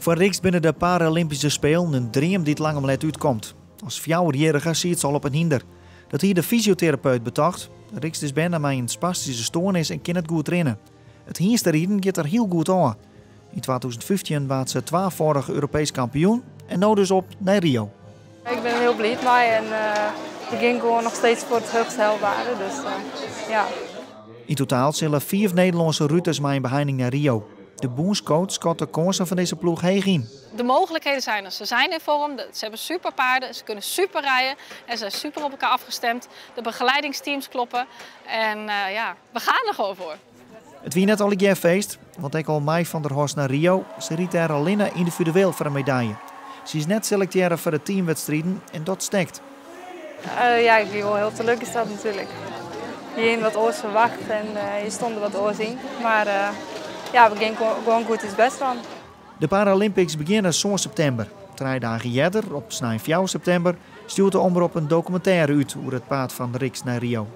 Voor Riks binnen de Paralympische Spelen een dream die het lang om let uitkomt. Als 4-jarige ziet het al op een hinder. Dat hier de fysiotherapeut betocht. Riks is bijna met een spastische stoornis en kan het goed trainen. Het hinsterrieden gaat er heel goed aan. In 2015 was ze 12-voudig Europees kampioen en nu dus op naar Rio. Ik ben heel blij mee en ik ging gewoon nog steeds voor het hoogst haalbare. Dus, ja. In totaal zullen 4 Nederlandse routes mee in beheiding naar Rio. De bondscoach schat de kansen van deze ploeg heen in. De mogelijkheden zijn er. Ze zijn in vorm, ze hebben super paarden, ze kunnen super rijden en ze zijn super op elkaar afgestemd. De begeleidingsteams kloppen en ja, we gaan er gewoon voor. Het wie net al een keer feest, want ik al Mai van der Horst naar Rio. Ze riet daar alleen individueel voor een medaille. Ze is net selecteren voor de teamwedstrijden en dat steekt. Ja, ik ben wel heel teleurgesteld natuurlijk. Je had wat oors verwacht en je stond er wat oors in. Maar ja, we gingen gewoon goed ons best van. De Paralympics beginnen zo'n september. 3 dagen eerder, op 4 september, stuurt de omroep een documentaire uit over het paard van Riks naar Rio.